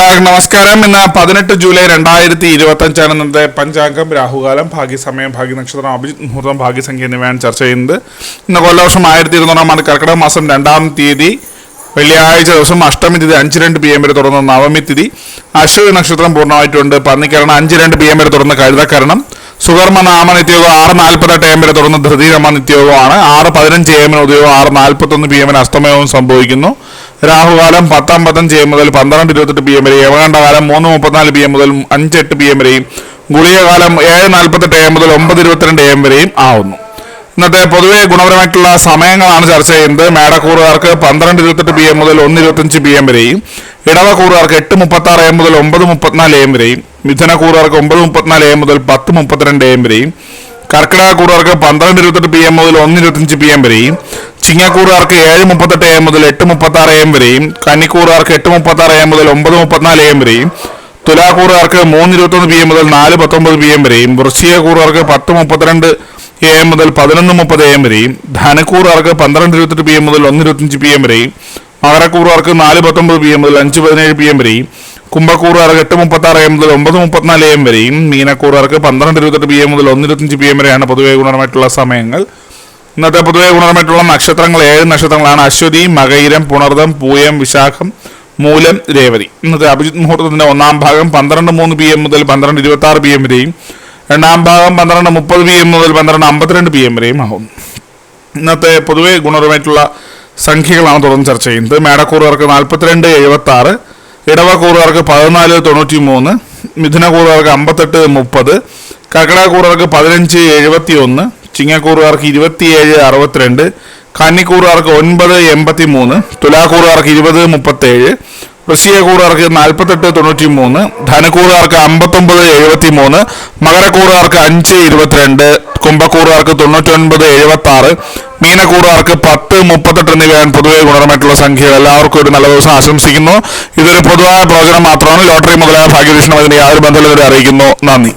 എല്ലാവർക്കും നമസ്കാരം. ഇന്ന് 18 ജൂലൈ 2025 ഇന്നത്തെ പഞ്ചാംഗം, രാഹുകാലം, ഭാഗ്യസമയം, ഭാഗ്യനക്ഷത്രം, അഭിജിത് മുഹൂർത്തം, ഭാഗ്യസംഖ്യ എന്നിവയാണ് ചർച്ച ചെയ്യുന്നത്. ഇന്ന് കൊല്ലവർഷം 1200 കർക്കിടക മാസം 2-ാം തീയതി വെള്ളിയാഴ്ച ദിവസം അഷ്ടമി തിഥി 5:02 PM വരെ തുടർന്ന് നവമി തിഥി, അശ്വതി നക്ഷത്രം പൂർണ്ണമായിട്ടുണ്ട്. പന്നിക്കരണം 5:02 PM വരെ തുടർന്ന് കഴുതക്കരണം, സുകർമ്മ നാമ നിത്യയോഗം 6:48 AM വരെ തുടർന്ന് ധൃതിരമ നിത്യയോഗമാണ്. 6:15 AM ഉദയവും 6:41 PM അസ്തമയവും സംഭവിക്കുന്നു. രാഹുകാലം 10:55 AM മുതൽ 12:28 PM വരെ, യമകണ്ഠകാലം 3:34 PM മുതൽ 5:08 PM വരെയും, ഗുളികകാലം 7:48 AM മുതൽ 9:22 AM വരെയും ആവുന്നു. ഇന്നത്തെ പൊതുവെ ഗുണപരമായിട്ടുള്ള സമയങ്ങളാണ് ചർച്ച ചെയ്യുന്നത്. മേടക്കൂറുകാർക്ക് 12:28 PM മുതൽ 1:25 PM വരെയും, ഇടവക്കൂറുകാർക്ക് 8:36 AM മുതൽ 9:34 AM വരെയും, മിഥുനക്കൂറുകാർക്ക് 9:34 AM മുതൽ 10:32 AM വരെയും, കർക്കിടകക്കൂറുകാർക്ക് 12:28 PM മുതൽ 1:25 PM വരെയും, ചിങ്ങക്കൂറുകാർക്ക് 7:38 AM മുതൽ 8:36 AM വരെയും, കന്നിക്കൂറുകാർക്ക് 8:36 AM മുതൽ 9:34 AM വരെയും, തുലാക്കൂറുകാർക്ക് 3:21 PM മുതൽ 4:19 PM വരെയും, വൃശ്ചികക്കൂറുകാർക്ക് 10:32 AM മുതൽ 11:30 AM വരെയും, ധനക്കൂറുകാർക്ക് 12:28 PM മുതൽ 1:25 PM വരെയും, മകരക്കൂറുകാർക്ക് 4:19 PM മുതൽ 5:17 PM വരെയും, കുംഭക്കൂറുകാർക്ക് 8:36 AM മുതൽ 9:34 AM വരെയും, മീനക്കൂറുകാർക്ക് 12:28 PM മുതൽ 1:25 PM വരെയാണ് പൊതുവെ ഗുണപരമായിട്ടുള്ള സമയങ്ങൾ. ഇന്നത്തെ പൊതുവെ ഗുണപരമായിട്ടുള്ള നക്ഷത്രങ്ങൾ 7 നക്ഷത്രങ്ങളാണ്: അശ്വതി, മകയിരം, പുണർദം, പൂയം, വിശാഖം, മൂലം, രേവതി. ഇന്നത്തെ അഭിജിത് മുഹൂർത്തത്തിന്റെ 1-ാം ഭാഗം 12:03 PM മുതൽ 12:26 PM വരെയും, 2-ാം ഭാഗം 12:30 PM മുതൽ 12:52 PM വരെയും ആകും. ഇന്നത്തെ പൊതുവെ ഗുണപരമായിട്ടുള്ള സംഖ്യകളാണ് തുടർന്ന് ചർച്ച ചെയ്യുന്നത്. മേടക്കൂറുകാർക്ക് 42-76, ഇടവക്കൂറുകാർക്ക് 14-93, മിഥുനക്കൂറുകാർക്ക് 58-30, കർക്കിടകക്കൂറുകാർക്ക് 15-71, ചിങ്ങക്കൂറുകാർക്ക് 27-62, കന്നിക്കൂറുകാർക്ക് 9-83, തുലാക്കൂറുകാർക്ക് 20-37, വൃശ്ചികക്കൂറുകാർക്ക് 48-93, ധനക്കൂറുകാർക്ക് 59-73, മകരക്കൂറുകാർക്ക് 5-22, കുംഭക്കൂറുകാർക്ക് 99-76, മീനക്കൂറുകാർക്ക് 10-38 എന്നിവയാണ് പൊതുവെ ഗുണപരമായിട്ടുള്ള സംഖ്യകൾ. എല്ലാവർക്കും ഒരു നല്ല ദിവസം ആശംസിക്കുന്നു. ഇതൊരു പൊതുവായ പ്രവചനം മാത്രമാണ്. ലോട്ടറി മുതലായ ഭാഗ്യദീക്ഷണം അതിന് യാതൊരു ബന്ധമില്ലാതെ അറിയിക്കുന്നു. നന്ദി.